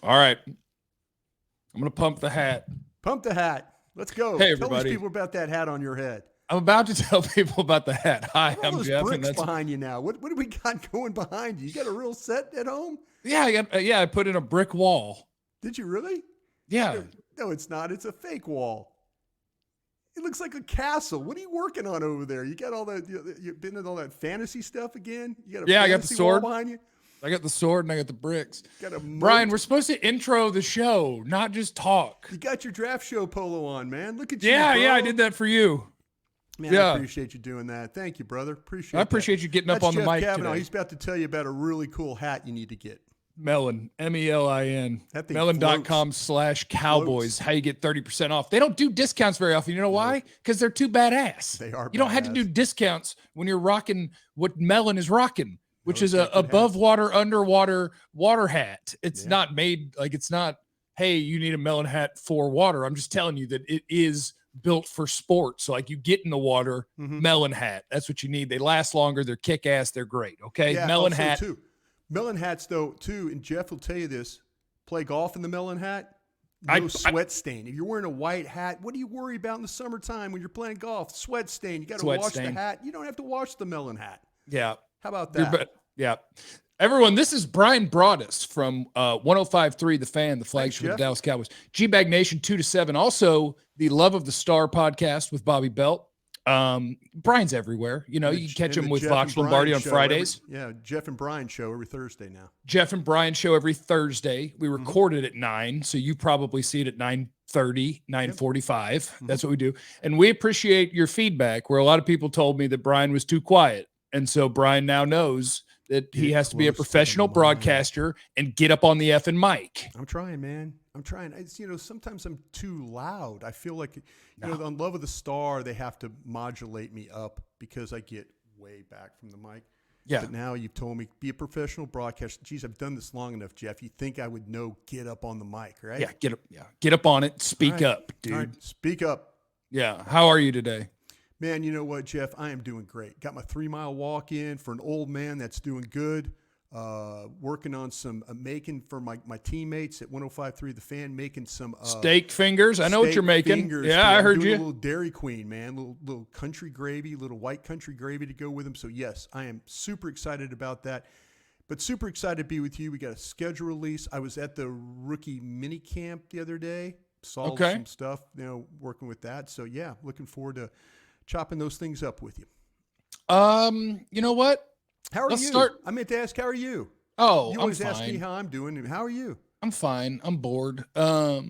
All right. I'm going to pump the hat. Pump the hat. Let's go. Hey, Tell everybody. these people about that hat on your head. I'm about to tell people about the hat. Hi, What are all I'm those Jeff. bricks behind you now? What do we got going behind you? You got a real set at home? I put in a brick wall. Did you really? Yeah. No, it's not. It's a fake wall. It looks like a castle. What are you working on over there? You got all that. You've been in all that fantasy stuff again. You got I got the sword behind you. I got the sword and I got the bricks. Got a moat. Brian, we're supposed to intro the show, not just talk. You got your draft show polo on, man. Look at you. Yeah, bro. I did that for you. Man, I appreciate you doing that. Thank you, brother. I appreciate you getting up on Jeff the mic Cavanaugh. today. He's about to tell you about a really cool hat you need to get. Melon, MELIN, That thing melon.com/Cowboys. How you get 30% off. They don't do discounts very often. You know why? Because they're too badass. They are. You don't have to do discounts when you're rocking what Melon is rocking, which is a above water, underwater water hat. It's not made like it's not, hey, you need a Melon hat for water. I'm just telling you that it is built for sports. So like you get in the water, Melon hat. That's what you need. They last longer. They're kick ass. They're great. Okay. Yeah, Melon hat. Too. Melon hats, though, too, and Jeff will tell you this, play golf in the melon hat, no sweat stain. If you're wearing a white hat, what do you worry about in the summertime when you're playing golf? Sweat stain. You got to wash the hat. You don't have to wash the melon hat. Yeah. How about that? Yeah. Everyone, this is Bryan Broaddus from 105.3 The Fan, the flagship of the Dallas Cowboys. G-Bag Nation 2 to 7. Also, the Love of the Star podcast with Bobby Belt. Brian's everywhere. You know, you can catch him with Vox Lombardi on Fridays. Jeff and Brian show every Thursday now. Jeff and Brian show every Thursday. We record it at 9, so you probably see it at 9:30, 9:45. That's what we do. And we appreciate your feedback, where a lot of people told me that Brian was too quiet. And so Brian now knows that he has to be a professional broadcaster and get up on the effing mic. I'm trying, man. I'm trying. It's, sometimes I'm too loud. I feel like, on Love of the Star, they have to modulate me up because I get way back from the mic. Yeah. But now you've told me, be a professional broadcaster. Geez, I've done this long enough, Jeff. You think I would know get up on the mic, right? Yeah, get up on it. Speak up, dude. All right, speak up. Yeah. How are you today? Man, you know what, Jeff? I am doing great. Got my 3-mile walk in for an old man. That's doing good. Working on some making for my teammates at 105.3 The Fan, making some steak fingers. I know what you're making. Yeah, I heard you. A little Dairy Queen, man. Little country gravy, little white country gravy to go with them. So yes, I am super excited about that. But super excited to be with you. We got a schedule release. I was at the rookie minicamp the other day. Saw some stuff, working with that. So yeah, looking forward to chopping those things up with you. You know what? How are you? I meant to ask, how are you? Oh, you always ask me how I'm doing. How are you? I'm fine. I'm bored. Look,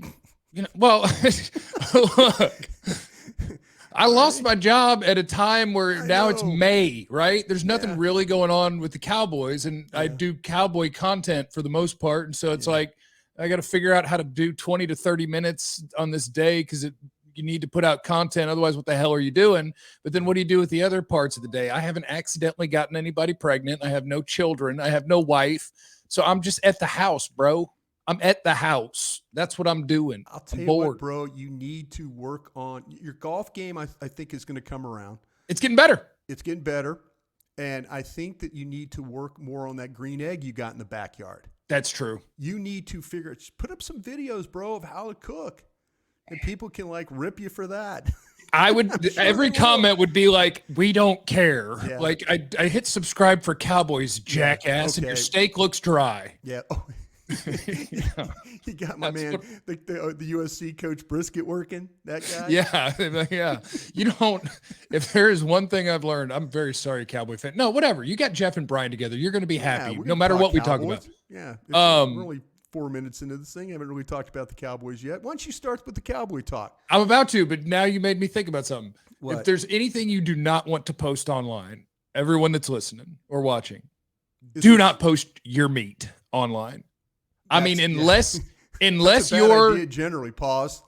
I lost my job at a time where now it's May, right? There's nothing really going on with the Cowboys, and I do Cowboy content for the most part. And so it's like, I got to figure out how to do 20 to 30 minutes on this day because you need to put out content. Otherwise, what the hell are you doing? But then what do you do with the other parts of the day? I haven't accidentally gotten anybody pregnant. I have no children. I have no wife. So I'm just at the house, bro. I'm at the house. That's what I'm doing. I'll tell you what, bro, you need to work on your golf game. I think is going to come around. It's getting better. It's getting better. And I think that you need to work more on that green egg you got in the backyard. That's true. You need to put up some videos, bro, of how to cook. And people can rip you for that. I would, every comment would be like, we don't care. Yeah. Like I hit subscribe for Cowboys, jackass, and your steak looks dry. Yeah. Oh. You got my man, the USC coach Brisket working, that guy. Yeah. You don't, if there is one thing I've learned, I'm very sorry, Cowboy fan. No, whatever. You got Jeff and Brian together. You're going to be happy no matter what we talk about. Yeah. We're only 4 minutes into this thing. I haven't really talked about the Cowboys yet. Why don't you start with the Cowboy talk? I'm about to, but now you made me think about something. What? If there's anything you do not want to post online, everyone that's listening or watching, do not post your meat online. I mean, unless you're generally pause.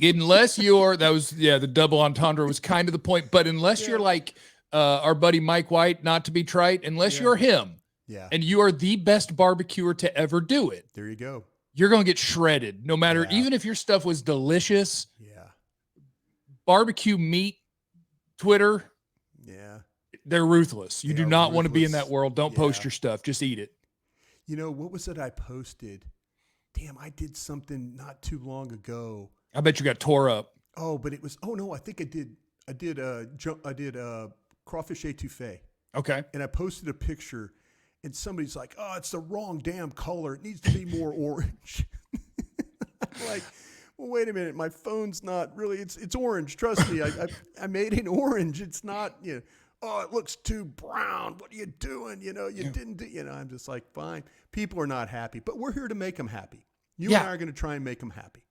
Unless you're the double entendre was kind of the point, but unless you're like our buddy Mike White, not to be trite, unless you're him, and you are the best barbecuer to ever do it. There you go. You're gonna get shredded, no matter even if your stuff was delicious. Yeah. Barbecue meat, Twitter. Yeah. They're ruthless. You do not want to be in that world. Don't post your stuff. Just eat it. What was it I posted damn, I did something not too long ago. I bet you got tore up. Oh, but it was, oh no, I think I did crawfish étouffée. Okay. And I posted a picture and somebody's like, oh, it's the wrong damn color. It needs to be more orange. I'm like, well, wait a minute. My phone's not really, it's orange. Trust me. I made it orange. It's not, oh, it looks too brown. What are you doing? You didn't do, I'm just like, fine. People are not happy, but we're here to make them happy. You and I are going to try and make them happy.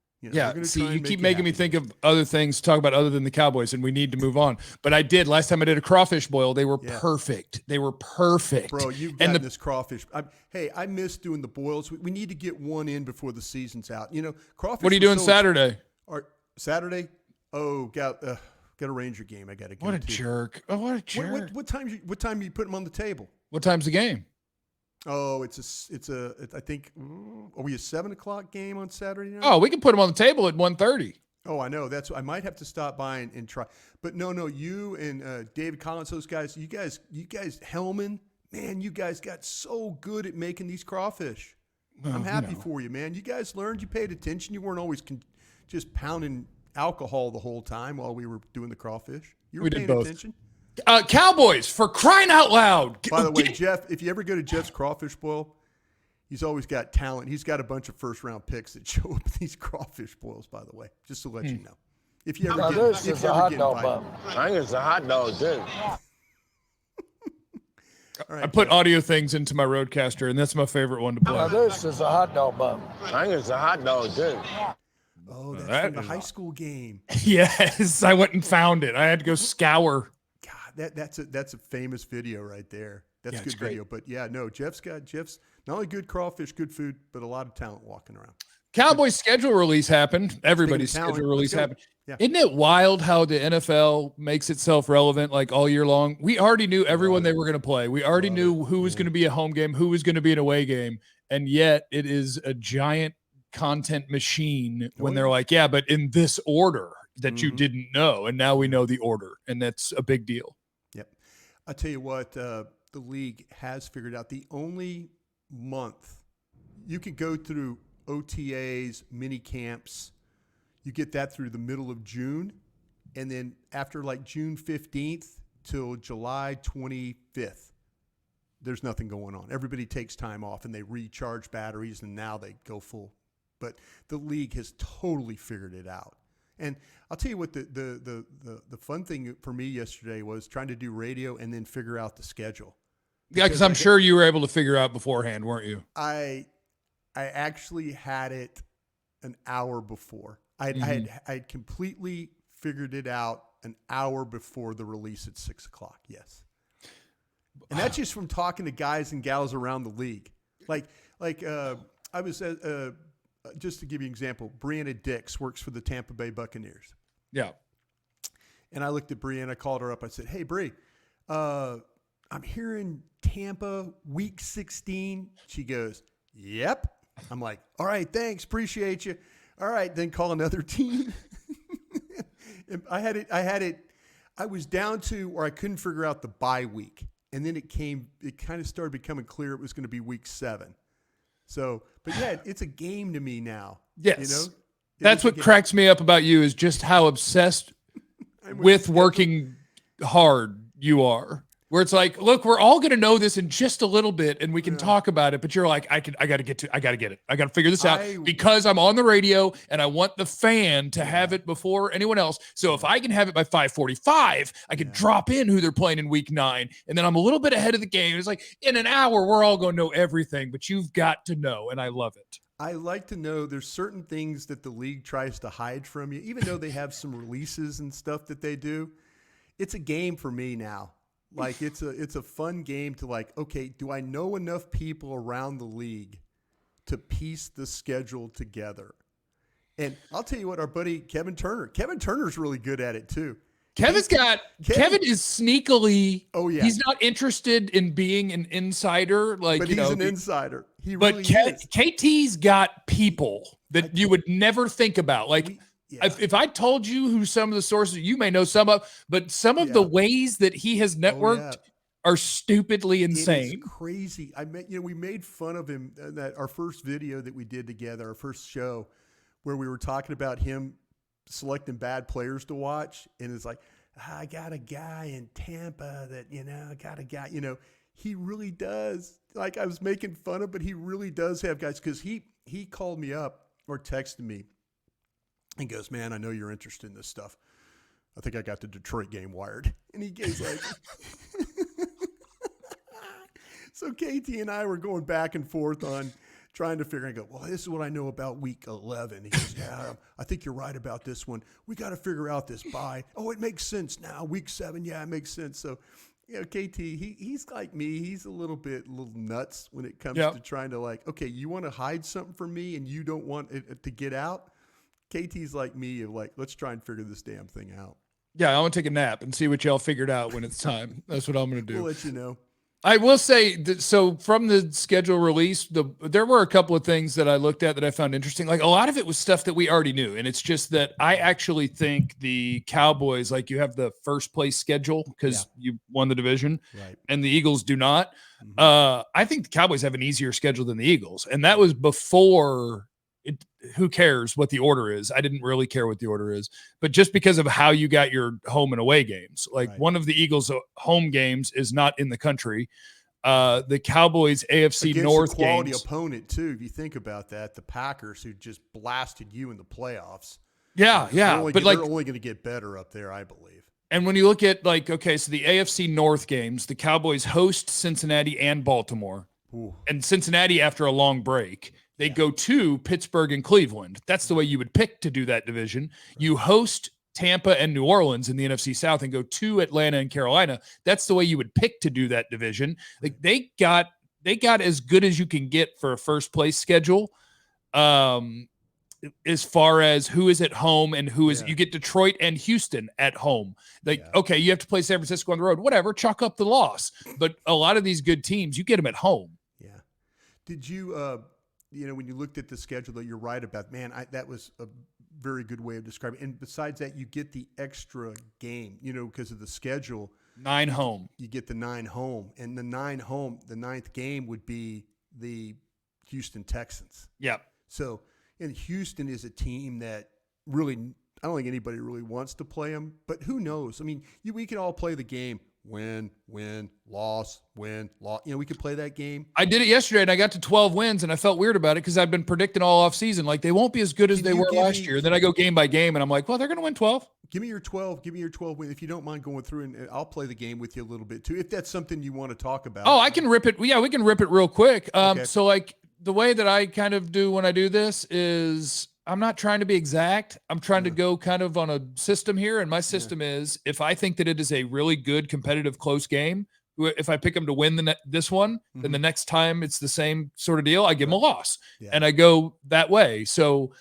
See, you keep making me think of other things to talk about other than the Cowboys, and we need to move on. But I did. Last time I did a crawfish boil, they were perfect. They were perfect. Bro, you've gotten this crawfish. I miss doing the boils. We need to get one in before the season's out. Crawfish. What are you doing Saturday? Saturday? Oh, got a Ranger game I got to go to. What a jerk. Oh, what a jerk. What time you put them on the table? What time's the game? Oh, I think, are we a 7:00 game on Saturday night? Oh, we can put them on the table at 1:30. Oh, I know. I might have to stop by and try. But no, you and David Collins, those guys, you guys, Hellman, man, you guys got so good at making these crawfish. I'm happy for you, man. You guys learned, you paid attention. You weren't always just pounding alcohol the whole time while we were doing the crawfish. You were paying attention. Cowboys, for crying out loud. By the way, Jeff, if you ever go to Jeff's crawfish boil, he's always got talent. He's got a bunch of first-round picks that show up in these crawfish boils, by the way, just to let you know. If you ever get invited. I think it's a hot dog, too. Right, I put audio things into my Roadcaster, and that's my favorite one to play. Now this is a hot dog bun. I think it's a hot dog, too. Oh, that's from the high school game. Yes, I went and found it. I had to go scour. That's a famous video right there. That's a good video. But Jeff's not only good crawfish, good food, but a lot of talent walking around. Cowboys schedule release happened. Everybody's schedule release happened. Yeah. Isn't it wild how the NFL makes itself relevant like all year long? We already knew everyone they were going to play. We already knew who was going to be a home game, who was going to be an away game. And yet it is a giant content machine when they're like, yeah, but in this order that you didn't know. And now we know the order. And that's a big deal. Yep. I'll tell you what, the league has figured out the only month you can go through OTAs, mini camps. You get that through the middle of June. And then after like June 15th till July 25th, there's nothing going on. Everybody takes time off and they recharge batteries and now they go full. But the league has totally figured it out. And I'll tell you what, the fun thing for me yesterday was trying to do radio and then figure out the schedule. Yeah, because I'm sure you were able to figure out beforehand, weren't you? I actually had it an hour before. I had completely figured it out an hour before the release at 6 o'clock. Yes, and that's just from talking to guys and gals around the league. Like I was just to give you an example. Brianna Dix works for the Tampa Bay Buccaneers. Yeah, and I looked at Brianna, I called her up. I said, "Hey, Bri, I'm here in Tampa, week 16." She goes, "Yep." I'm like, "All right, thanks, appreciate you. All right, then call another team." And I had it. I was down to where I couldn't figure out the bye week, and then it kind of started becoming clear it was going to be week 7. So, but yeah, it's a game to me now. Yes, that's what cracks me up about you is just how obsessed with working hard you are. Where it's like, look, we're all going to know this in just a little bit and we can talk about it. But you're like, I got to get it. I got to figure this out because I'm on the radio and I want the fan to have it before anyone else. So if I can have it by 5:45, I can drop in who they're playing in week 9. And then I'm a little bit ahead of the game. It's like in an hour, we're all going to know everything, but you've got to know. And I love it. I like to know there's certain things that the league tries to hide from you, even though they have some releases and stuff that they do. It's a game for me now. Like it's a fun game to like, okay, do I know enough people around the league to piece the schedule together? And I'll tell you what, our buddy Kevin Turner's really good at it too. Kevin is sneakily, he's not interested in being an insider. But he's an insider. He really is. KT's got people that you would never think about. If I told you who some of the sources, you may know some of, but some of the ways that he has networked are stupidly insane. It's crazy. We made fun of him that our first video that we did together, our first show, where we were talking about him selecting bad players to watch, and it's like, I got a guy in Tampa that he really does. Like, I was making fun of, but he really does have guys, because he called me up or texted me and goes, man, I know you're interested in this stuff. I think I got the Detroit game wired. And he goes like, so KT and I were going back and forth on trying to figure. I go, well, this is what I know about week 11. He goes, yeah, I think you're right about this one. We got to figure out this bye. Oh, it makes sense now. Week 7, yeah, it makes sense. So, KT, he's like me. He's a little nuts when it comes to trying to, like, okay, you want to hide something from me and you don't want it to get out. KT's like me, of like, let's try and figure this damn thing out. Yeah, I want to take a nap and see what y'all figured out when it's time. That's what I'm going to do. We'll let you know. I will say that, so from the schedule release, there were a couple of things that I looked at that I found interesting. Like, a lot of it was stuff that we already knew. And it's just that I actually think the Cowboys, like, you have the first place schedule because you won the division, right, and the Eagles do not. Mm-hmm. I think the Cowboys have an easier schedule than the Eagles. And that was before who cares what the order is? I didn't really care what the order is, but just because of how you got your home and away games, like one of the Eagles' home games is not in the country. The Cowboys AFC against North a quality games, opponent too. If you think about that, the Packers, who just blasted you in the playoffs. Yeah. They're only going to get better up there, I believe. And when you look at, like, okay, so the AFC North games, the Cowboys host Cincinnati and Baltimore. Ooh. And Cincinnati, after a long break, they go to Pittsburgh and Cleveland. That's the way you would pick to do that division. Right. You host Tampa and New Orleans in the NFC South and go to Atlanta and Carolina. That's the way you would pick to do that division. Like, they got as good as you can get for a first place schedule. As far as who is at home and who is, you get Detroit and Houston at home. Like, okay, you have to play San Francisco on the road, whatever, chalk up the loss. But a lot of these good teams, you get them at home. Yeah. Did you, when you looked at the schedule that you're right about, man, that was a very good way of describing it. And besides that, you get the extra game, because of the schedule. 9 home. You get the 9 home. And the 9th game would be the Houston Texans. Yep. So, and Houston is a team that really, I don't think anybody really wants to play them, but who knows? I mean, we can all play the game. Win, loss, win, loss. We could play that game. I did it yesterday, and I got to 12 wins, and I felt weird about it because I've been predicting all off season, like, they won't be as good as they were last year. Then I go game by game, and I'm like, well, they're going to win 12. Give me your 12 wins. If you don't mind going through, and I'll play the game with you a little bit too, if that's something you want to talk about. Oh, I can rip it. Yeah, we can rip it real quick. Okay. So, like, the way that I kind of do when I do this is I'm not trying to be exact. I'm trying to go kind of on a system here. And my system is, if I think that it is a really good, competitive, close game, if I pick them to win this one, then the next time it's the same sort of deal, I give them a loss. Yeah. And I go that way. So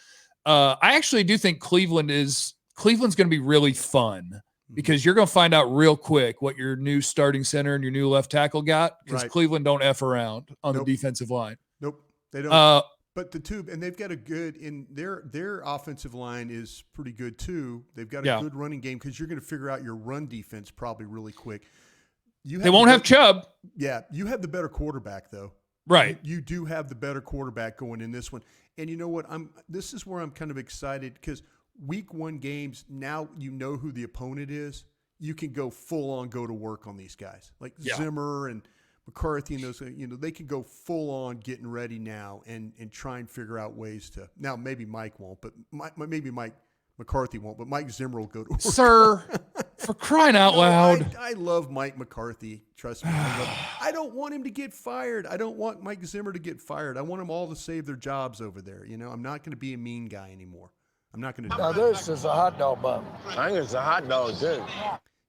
I actually do think Cleveland's going to be really fun because you're going to find out real quick what your new starting center and your new left tackle got, because Cleveland don't F around on the defensive line. Nope, they don't. But and they've got a good, in their offensive line is pretty good too. They've got a good running game, because you're going to figure out your run defense probably really quick. They won't have Chubb. Yeah, you have the better quarterback though. Right. You do have the better quarterback going in this one. And you know what? This is where I'm kind of excited, because week 1 games, now you know who the opponent is. You can go to work on these guys. Like Zimmer and McCarthy and those, they can go full on getting ready now and try and figure out ways to. Now, maybe Mike won't, but maybe Mike McCarthy won't, but Mike Zimmer will go to work. Sir, for crying out loud. I love Mike McCarthy. Trust me. I don't want him to get fired. I don't want Mike Zimmer to get fired. I want them all to save their jobs over there. I'm not going to be a mean guy anymore. I'm not going to do Now, that. this is a hot dog bun. I think it's a hot dog, too.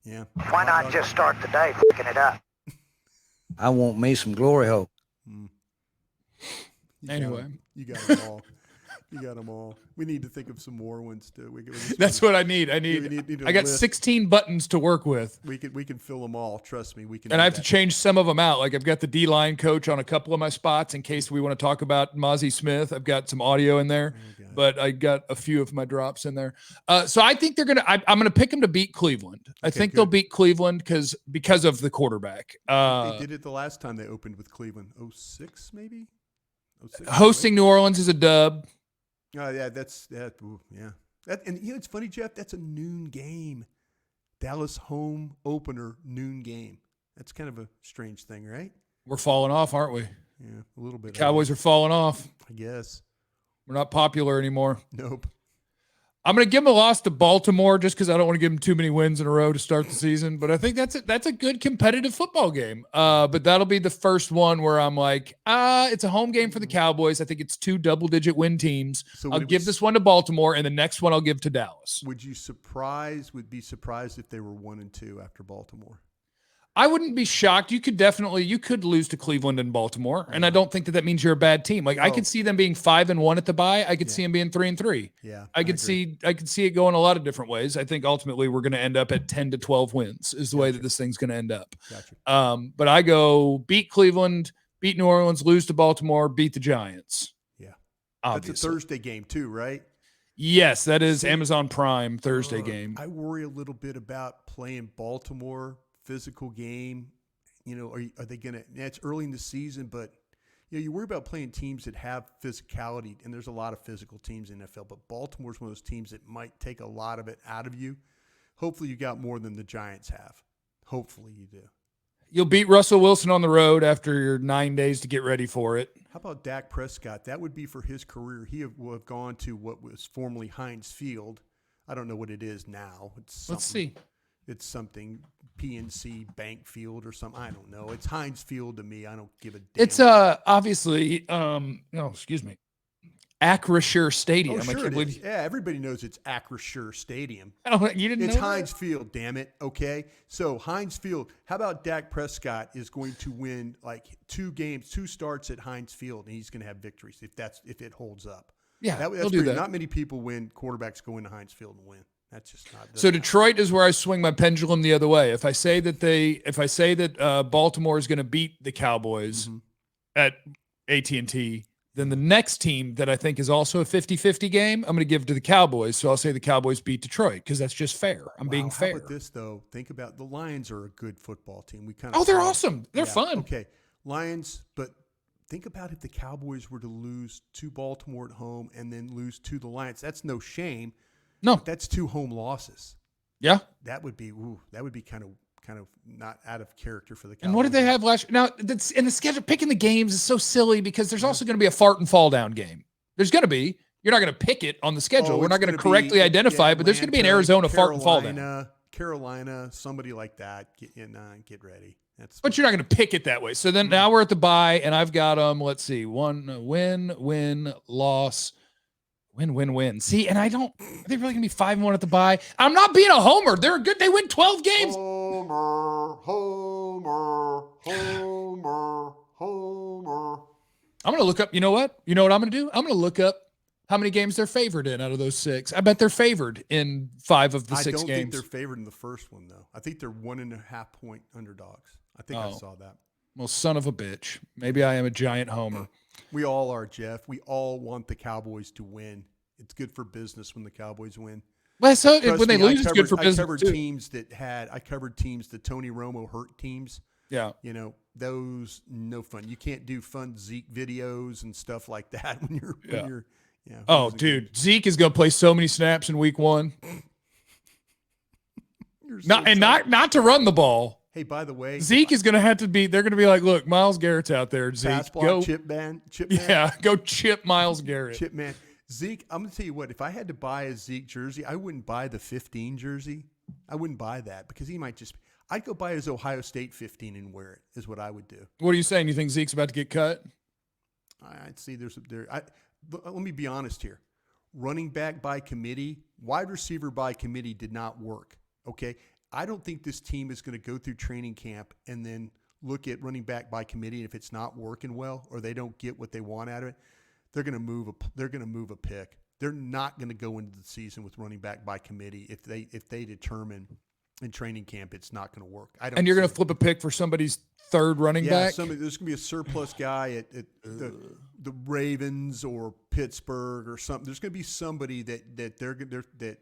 Yeah. Why not just start the day fucking it up? I want me some glory hole. Anyway. You got it all. You got them all. We need to think of some more ones too. That's what I need. I got list. 16 buttons to work with. We can fill them all. Trust me, we can. And I have to change some of them out. Like I've got the D-line coach on a couple of my spots in case we want to talk about Mozzie Smith. I've got some audio in there, but I got a few of my drops in there. So I think they're going to, I'm going to pick them to beat Cleveland. I think they'll beat Cleveland because of the quarterback. They did it the last time they opened with Cleveland. 06 maybe? 06, hosting New Orleans is a dub. Oh yeah, that's that. Ooh, yeah. And you know it's funny, Jeff. That's a noon game. Dallas home opener, noon game. That's kind of a strange thing, right? We're falling off, aren't we? Yeah, a little bit. The Cowboys are falling off. I guess. We're not popular anymore. Nope. I'm going to give them a loss to Baltimore just because I don't want to give them too many wins in a row to start the season. But I think that's a good competitive football game. But that'll be the first one where I'm like, it's a home game for the Cowboys. I think it's 2 double-digit win teams. So I'll give this one to Baltimore, and the next one I'll give to Dallas. Would be surprised if they were 1-2 after Baltimore? I wouldn't be shocked. You could lose to Cleveland and Baltimore, and I don't think that means you're a bad team. Like I could see them being 5-1 at the bye. I could see them being 3-3. Yeah, I could see it going a lot of different ways. I think ultimately we're going to end up at 10 to 12 wins is the way that this thing's going to end up. Gotcha. But I go beat Cleveland, beat New Orleans, lose to Baltimore, beat the Giants. Yeah, obviously. That's a Thursday game too, right? Yes, that is Amazon Prime Thursday game. I worry a little bit about playing Baltimore. Physical game, are they going to? It's early in the season, but you worry about playing teams that have physicality, and there's a lot of physical teams in the NFL. But Baltimore's one of those teams that might take a lot of it out of you. Hopefully, you got more than the Giants have. Hopefully, you do. You'll beat Russell Wilson on the road after your 9 days to get ready for it. How about Dak Prescott? That would be for his career. Will have gone to what was formerly Heinz Field. I don't know what it is now. Let's see. It's something PNC Bank Field or something. I don't know. It's Heinz Field to me. I don't give a damn. It's obviously Acrisure Stadium. Oh, sure it is. Yeah, everybody knows it's Acrisure Stadium. Oh, you didn't know It's that? Heinz Field, damn it. Okay. So Heinz Field. How about Dak Prescott is going to win like 2 starts at Heinz Field, and he's going to have victories if it holds up. Yeah, that's do that. Not many people quarterbacks go into Heinz Field and win. That's just not. So Detroit is where I swing my pendulum the other way. If I say that Baltimore is going to beat the Cowboys at AT&T, then the next team that I think is also a 50-50 game, I'm going to give to the Cowboys. So I'll say the Cowboys beat Detroit because that's just fair. I'm being fair. How about this though? Think about the Lions are a good football team. They're awesome. They're fun. Okay, Lions, but think about if the Cowboys were to lose to Baltimore at home and then lose to the Lions. That's no shame. No, that's 2 home losses. Yeah, that would be kind of not out of character for the Cowboys. And what did they have last year? Now, that's in the schedule. Picking the games is so silly because there's also going to be a fart and fall down game. There's going to be. You're not going to pick it on the schedule. We're not going to correctly identify it, but there's going to be an Arizona fart and fall down. Carolina, somebody like that. Get ready. But you're not going to pick it that way. So then now we're at the bye, and I've got them. Let's see, 1 win, loss. Win. See, and are they really going to be 5-1 at the bye? I'm not being a homer. They're good. They win 12 games. Homer. I'm going to look up. You know what? You know what I'm going to do? I'm going to look up how many games they're favored in out of those 6. I bet they're favored in 5 of the 6 games. I don't think they're favored in the first one, though. I think they're 1.5 point underdogs. I think I saw that. Well, son of a bitch. Maybe I am a giant homer. We all are, Jeff. We all want the Cowboys to win. It's good for business when the Cowboys win. Well, so when they lose, it's good for business. I covered teams that Tony Romo hurt teams. Yeah. Those no fun. You can't do fun Zeke videos and stuff like that when you're oh, dude. Zeke is going to play so many snaps in week 1. Not to run the ball. Hey, by the way, Zeke is going to have to be. They're going to be like, look, Myles Garrett's out there. Zeke, pass block, chip man. Yeah, go chip Myles Garrett. Chip man. Zeke, I'm going to tell you what. If I had to buy a Zeke jersey, I wouldn't buy the 15 jersey. I wouldn't buy that because he might just. I'd go buy his Ohio State 15 and wear it. Is what I would do. What are you saying? You think Zeke's about to get cut? I'd see let me be honest here. Running back by committee, wide receiver by committee did not work. Okay. I don't think this team is going to go through training camp and then look at running back by committee. And if it's not working well or they don't get what they want out of it, they're going to move a pick. They're not going to go into the season with running back by committee if they determine in training camp it's not going to work. And you're going to flip a pick for somebody's third running back? Yeah, there's going to be a surplus guy at the Ravens or Pittsburgh or something. There's going to be somebody that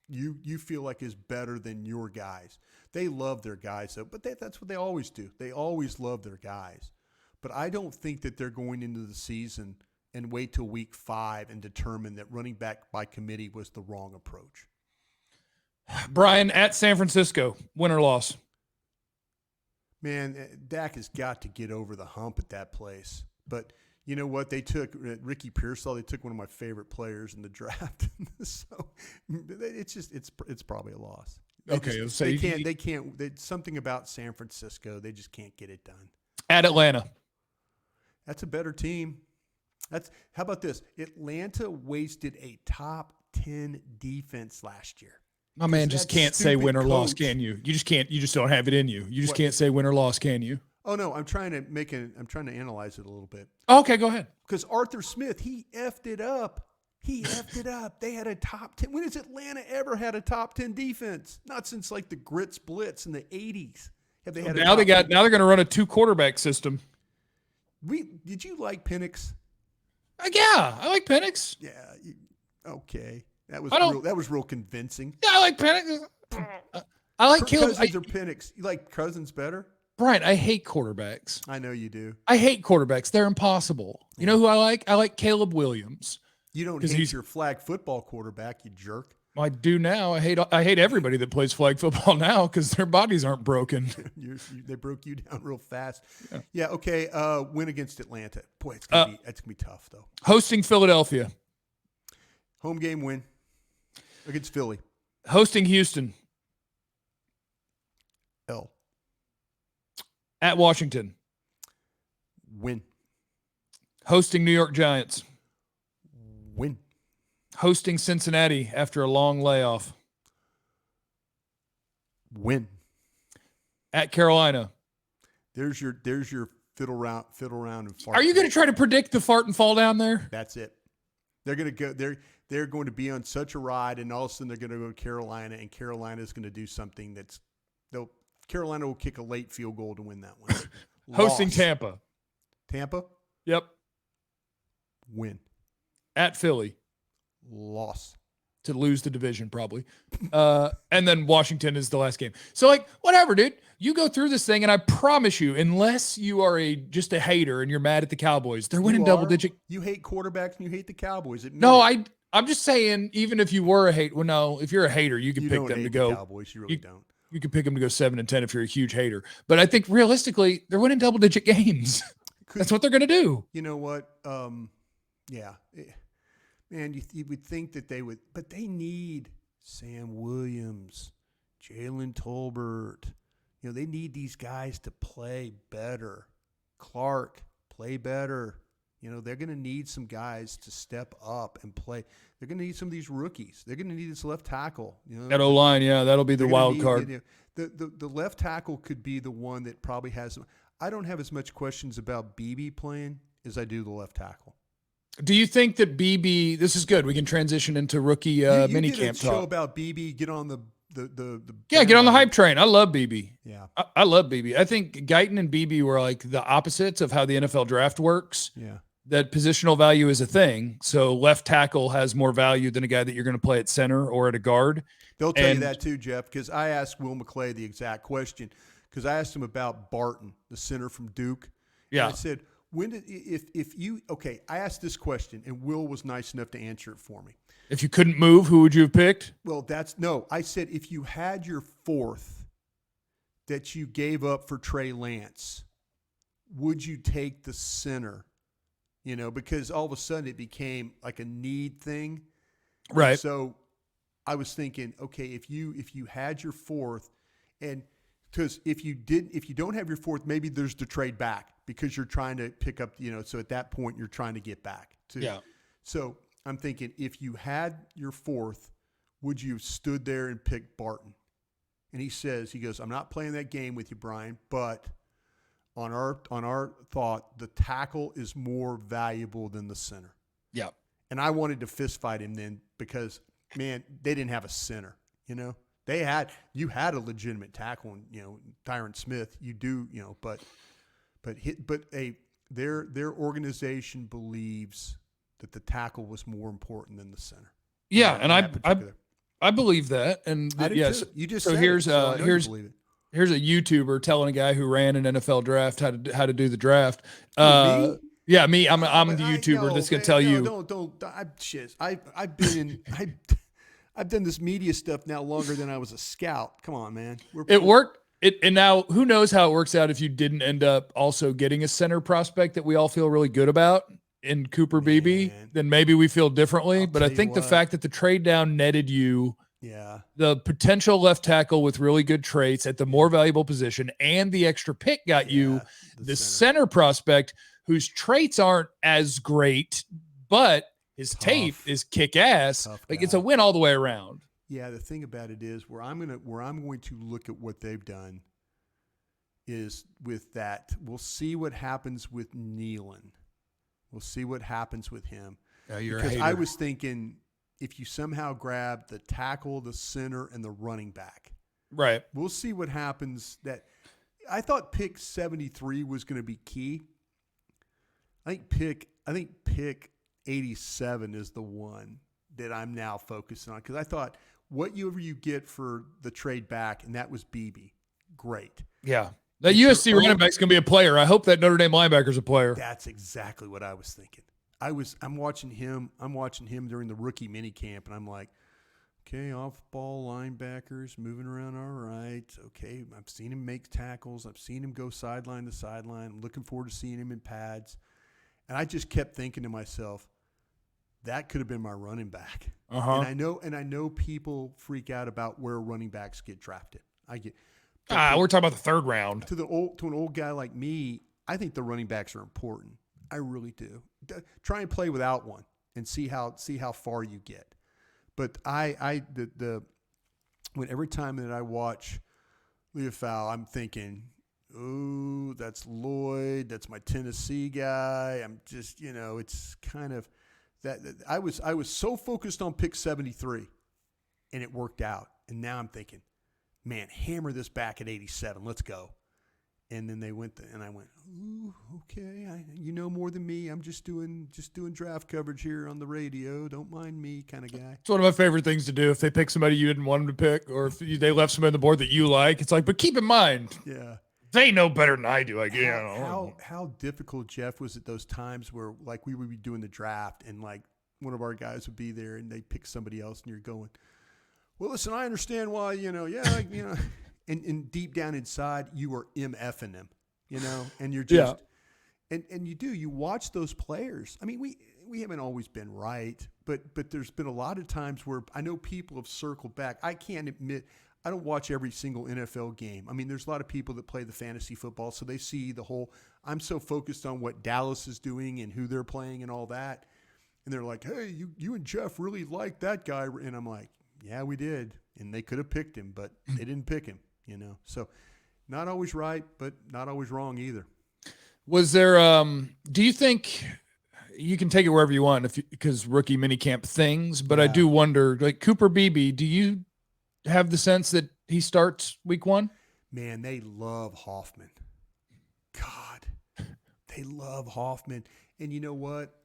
you feel like is better than your guys. They love their guys, though, but that's what they always do. They always love their guys. But I don't think that they're going into the season and wait till week 5 and determine that running back by committee was the wrong approach. Brian, at San Francisco, win or loss? Man, Dak has got to get over the hump at that place. But you know what? They took Ricky Pearsall. They took one of my favorite players in the draft. So it's probably a loss. They can't. Something about San Francisco. They just can't get it done. At Atlanta. That's a better team. How about this? Atlanta wasted a top 10 defense last year. My man just can't say win or loss, can you? You just can't. You just don't have it in you. You just can't say win or loss, can you? Oh no, I'm trying to analyze it a little bit. Okay, go ahead. Because Arthur Smith, he effed it up. They had a top 10. When has Atlanta ever had a top 10 defense? Not since like the Grits Blitz in the 80s. Have they had now they're going to run a 2-quarterback system. Did you like Penix? Yeah, I like Penix. Yeah. Okay. That was real convincing. Yeah, I like Penix. I like Caleb. Cousins or Penix? You like Cousins better? Brian, I hate quarterbacks. I know you do. I hate quarterbacks. They're impossible. You know who I like? I like Caleb Williams. You don't hate your flag football quarterback, you jerk. I do now. I hate everybody that plays flag football now because their bodies aren't broken. They broke you down real fast. Yeah. Okay. Win against Atlanta. Boy, that's gonna be tough though. Hosting Philadelphia. Home game win against Philly. Hosting Houston. L. At Washington. Win. Hosting New York Giants. Win. Hosting Cincinnati after a long layoff. Win. At Carolina. There's your fiddle round and fart. Are you going to try to predict the fart and fall down there? That's it. They're going to go. They're going to be on such a ride, and all of a sudden they're going to go to Carolina, and Carolina's going to do something Carolina will kick a late field goal to win that one. Hosting Tampa. Tampa. Yep. Win. At Philly. Loss. To lose the division, probably. And then Washington is the last game. So, whatever, dude. You go through this thing, and I promise you, unless you are just a hater and you're mad at the Cowboys, they're winning double-digit. You hate quarterbacks and you hate the Cowboys. I'm just saying, even if you were a hater, well, no, if you're a hater, you can pick them to go. Cowboys, you really don't. You can pick them to go 7-10 if you're a huge hater. But I think realistically, they're winning double-digit games. That's what they're going to do. You know what? Yeah. Man, you would think that they would, but they need Sam Williams, Jalen Tolbert. They need these guys to play better. Clark, play better. They're going to need some guys to step up and play. They're going to need some of these rookies. They're going to need this left tackle. That O-line, yeah, that'll be the wild card. The left tackle could be the one that probably has – I don't have as much questions about Beebe playing as I do the left tackle. Do you think that Beebe – this is good. We can transition into rookie minicamp talk. Show about Beebe, get on the get on the hype train. I love Beebe. Yeah. I love Beebe. I think Guyton and Beebe were like the opposites of how the NFL draft works. Yeah. That positional value is a thing. So left tackle has more value than a guy that you're going to play at center or at a guard. They'll tell you that too, Jeff, because I asked Will McClay the exact question because I asked him about Barton, the center from Duke. Yeah. And I said, I asked this question, and Will was nice enough to answer it for me. If you couldn't move, who would you have picked? Well, I said if you had your fourth that you gave up for Trey Lance, would you take the center? Because all of a sudden it became like a need thing. Right. So I was thinking, okay, if you had your fourth, and because if you don't have your fourth, maybe there's the trade back because you're trying to pick up, so at that point you're trying to get back to. Yeah. So I'm thinking if you had your fourth, would you have stood there and picked Barton? And he goes, I'm not playing that game with you, Brian, but on our thought, the tackle is more valuable than the center. Yeah. And I wanted to fist fight him then because, man, they didn't have a center, you know. You had a legitimate tackle, and, you know, Tyron Smith, you do, you know, but their organization believes that the tackle was more important than the center. Yeah, and I believe that. And I do yes, too. You just so said here's it, so I know you here's believe it. here's a YouTuber telling a guy who ran an NFL draft how to do the draft. Me? Yeah, me. I'm But the I YouTuber know, that's going to man, tell no, you. don't. I've been in. I've done this media stuff now longer than I was a scout. Come on, man. It worked. And now who knows how it works out if you didn't end up also getting a center prospect that we all feel really good about in Cooper Beebe, then maybe we feel differently. But I think the fact that the trade down netted you the potential left tackle with really good traits at the more valuable position, and the extra pick got you the center prospect whose traits aren't as great, but his tape is kick ass. Like, it's a win all the way around. Yeah, the thing about it is where I'm going to look at what they've done is with that. We'll see what happens with Nealon. We'll see what happens with him. Because I was thinking if you somehow grab the tackle, the center, and the running back, right? We'll see what happens. That I thought pick 73 was going to be key. I think pick 87 is the one that I'm now focusing on, because I thought whatever you get for the trade back, and that was Beebe, great. Yeah. That USC running back's going to be a player. I hope that Notre Dame linebacker's a player. That's exactly what I was thinking. I'm watching him during the rookie minicamp, and I'm like, okay, off-ball linebackers moving around all right. Okay, I've seen him make tackles. I've seen him go sideline to sideline. I'm looking forward to seeing him in pads. And I just kept thinking to myself, that could have been my running back. And I know people freak out about where running backs get drafted. I get. We're talking about the third round. To an old guy like me, I think the running backs are important. I really do. Try and play without one and see how far you get. But when every time that I watch Liufau, I'm thinking, oh, that's Lloyd. That's my Tennessee guy. I'm just, it's kind of that. I was so focused on pick 73, and it worked out. And now I'm thinking, man, hammer this back at 87. Let's go. And then they went, and I went, ooh, okay. You know more than me. I'm just doing draft coverage here on the radio. Don't mind me, kind of guy. It's one of my favorite things to do. If they pick somebody you didn't want them to pick, or if they left somebody on the board that you like, it's like, but keep in mind, they know better than I do. Like, how difficult, Jeff, was it those times where, like, we would be doing the draft, and like one of our guys would be there, and they pick somebody else, and you're going, well, listen, I understand why, and deep down inside, you are MFing them, and you're just, and you watch those players. I mean, we haven't always been right, but there's been a lot of times where I know people have circled back. I can't admit, I don't watch every single NFL game. I mean, there's a lot of people that play the fantasy football, so they see the whole, I'm so focused on what Dallas is doing and who they're playing and all that. And they're like, hey, you and Jeff really like that guy. And I'm like, yeah, we did. And they could have picked him, but they didn't pick him, So not always right, but not always wrong either. Was there, do you think, you can take it wherever you want because rookie minicamp things, but I do wonder, like Cooper Beebe, do you have the sense that he starts week 1? Man, they love Hoffman. God, they love Hoffman. And you know what?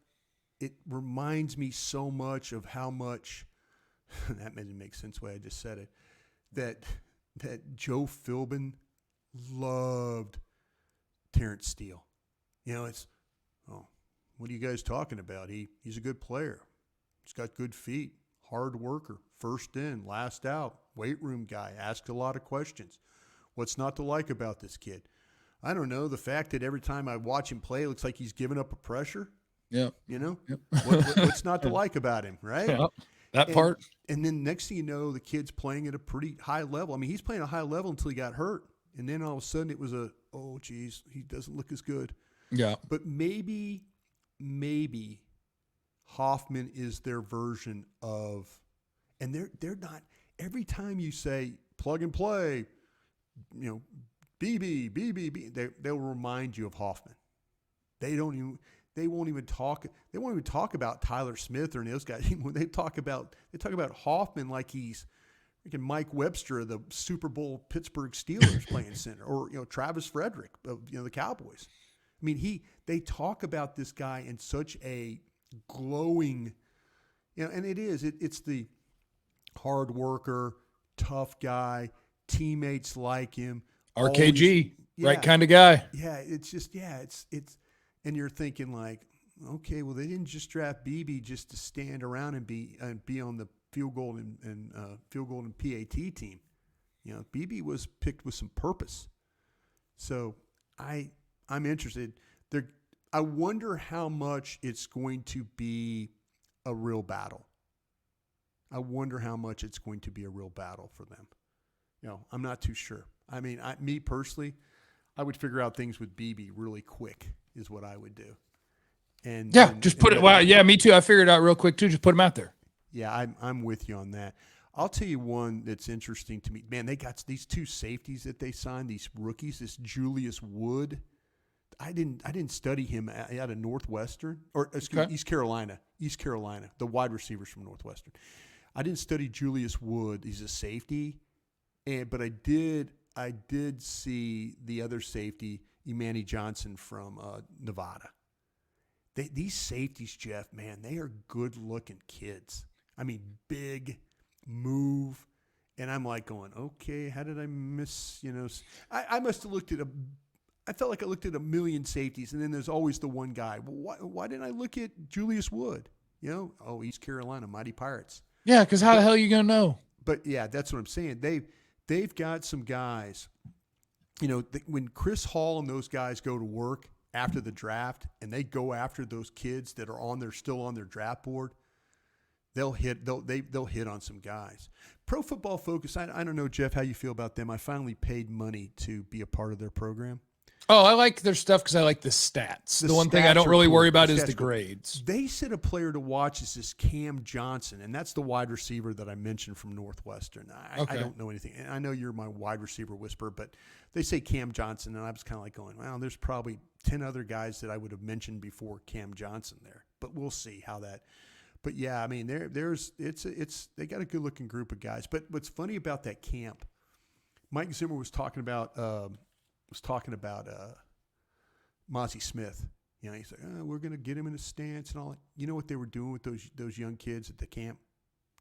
It reminds me so much of how much, that doesn't make sense the way I just said it, that Joe Philbin loved Terrence Steele. What are you guys talking about? He's a good player. He's got good feet, hard worker, first in, last out, weight room guy, asks a lot of questions. What's not to like about this kid? I don't know. The fact that every time I watch him play, it looks like he's giving up a pressure. Yeah. What's not to like about him, right? Yeah, that part. And then next thing you know, the kid's playing at a pretty high level. I mean, he's playing a high level until he got hurt. And then all of a sudden it was oh, geez, he doesn't look as good. Yeah. But maybe Hoffman is their version of, and they're not, every time you say plug and play, Beebe, they'll remind you of Hoffman. They don't even, they won't even talk about Tyler Smith or those guys. When they talk about Hoffman like he's freaking Mike Webster of the Super Bowl Pittsburgh Steelers playing center, or Travis Frederick of the Cowboys. I mean, they talk about this guy in such a glowing, and it's the hard worker, tough guy, teammates like him, RKG, always, right kind of guy. Yeah, it's just it's and you're thinking like, okay, well they didn't just draft Beebe just to stand around and be on the field goal and PAT team. Beebe was picked with some purpose. So I'm interested. I wonder how much it's going to be a real battle. I wonder how much it's going to be a real battle for them. I'm not too sure. I mean, me personally, I would figure out things with Beebe really quick is what I would do. And just put it. Wow, yeah, me too. I figured it out real quick too. Just put him out there. Yeah, I'm with you on that. I'll tell you one that's interesting to me. Man, they got these two safeties that they signed, these rookies. This Julius Wood. I didn't study him out of Northwestern or East Carolina, the wide receivers from Northwestern. I didn't study Julius Wood. He's a safety, but I did see the other safety, Imani Johnson from Nevada. These safeties, Jeff, man, they are good-looking kids. I mean, big, move, and I'm like going, okay, how did I miss? I must have looked at I felt like I looked at a million safeties, and then there's always the one guy. Well, why didn't I look at Julius Wood? East Carolina, Mighty Pirates. Yeah, because how the hell are you going to know? But, yeah, that's what I'm saying. They've got some guys. When Chris Hall and those guys go to work after the draft and they go after those kids that are still on their draft board, they'll hit on some guys. Pro Football Focus, I don't know, Jeff, how you feel about them. I finally paid money to be a part of their program. Oh, I like their stuff because I like the stats. The one thing I don't really worry about is the grades. They said a player to watch is this Cam Johnson, and that's the wide receiver that I mentioned from Northwestern. I don't know anything. And I know you're my wide receiver whisperer, but they say Cam Johnson, and I was kind of like going, well, there's probably 10 other guys that I would have mentioned before Cam Johnson there. But we'll see how that. But yeah, I mean, they got a good looking group of guys. But what's funny about that camp, Mike Zimmer was talking about Mozzie Smith. He's like, we're going to get him in a stance and all that. You know what they were doing with those young kids at the camp?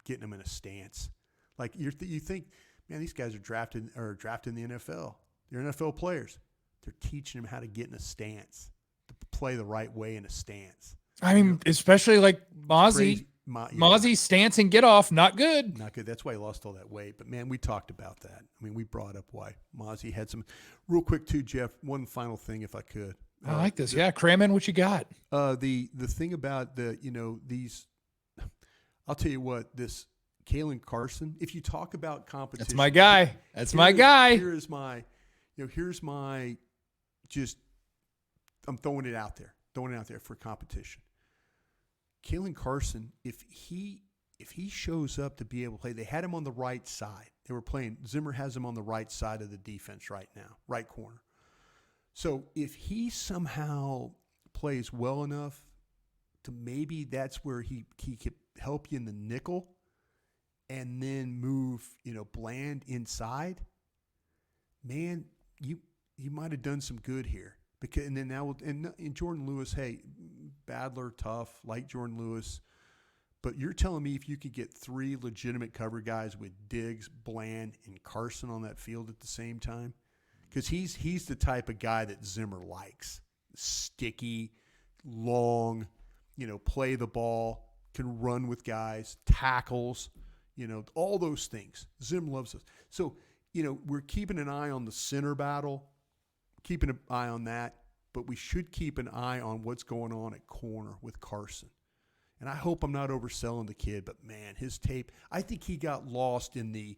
Getting them in a stance. Like you think, man, these guys are drafted in the NFL. They're NFL players. They're teaching them how to get in a stance, to play the right way in a stance. I mean, especially like Mozzie. Mozzie's stance and get off, not good. Not good. That's why he lost all that weight. But, man, we talked about that. I mean, we brought up why Mozzie had some. Real quick, too, Jeff, one final thing, if I could. I like this. Yeah, cram in what you got. The thing about these, I'll tell you what, this Caelen Carson, if you talk about competition. That's my guy. My guy. Here's my, I'm throwing it out there for competition. Caelen Carson, if he shows up to be able to play, they had him on the right side. They were playing. Zimmer has him on the right side of the defense right now, right corner. So if he somehow plays well enough to maybe that's where he could help you in the nickel and then move, Bland inside, man, you might have done some good here. Because and then now and Jordan Lewis, hey, Badler, tough, like Jordan Lewis. But you're telling me if you could get three legitimate cover guys with Diggs, Bland, and Carson on that field at the same time? Because he's the type of guy that Zimmer likes. Sticky, long, play the ball, can run with guys, tackles, all those things. Zim loves us. So, we're keeping an eye on the center battle, keeping an eye on that, but we should keep an eye on what's going on at corner with Carson. And I hope I'm not overselling the kid, but man, his tape, I think he got lost in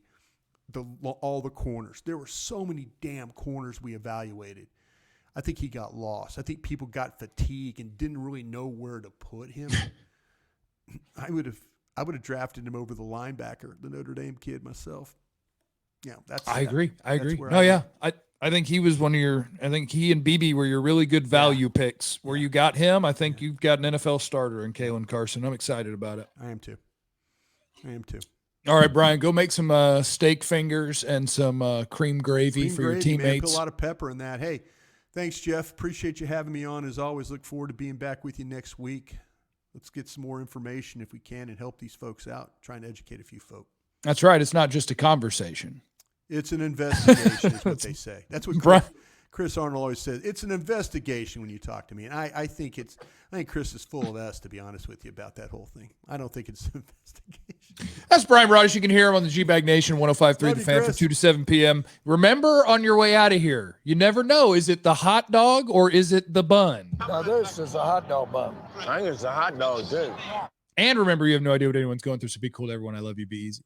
all the corners. There were so many damn corners we evaluated. I think he got lost. I think people got fatigued and didn't really know where to put him. I would have drafted him over the linebacker, the Notre Dame kid myself. Yeah, I agree. No, yeah. I think he was I think he and Beebe were your really good value picks. Where you got him, I think you've got an NFL starter in Caelen Carson. I'm excited about it. I am too. All right, Brian, go make some steak fingers and some cream gravy for your teammates. Man, put a lot of pepper in that. Hey, thanks, Jeff. Appreciate you having me on. As always, look forward to being back with you next week. Let's get some more information if we can and help these folks out, trying to educate a few folk. That's right. It's not just a conversation. It's an investigation is what they say. That's what Chris Arnold always says. It's an investigation when you talk to me. And I think Chris is full of S, to be honest with you, about that whole thing. I don't think it's an investigation. That's Bryan Broaddus. You can hear him on the G-Bag Nation 105.3 The Fan Chris. from 2 to 7 p.m. Remember, on your way out of here, you never know. Is it the hot dog or is it the bun? Now this is a hot dog bun. I think it's a hot dog too. And remember, you have no idea what anyone's going through, so be cool to everyone. I love you. Be easy.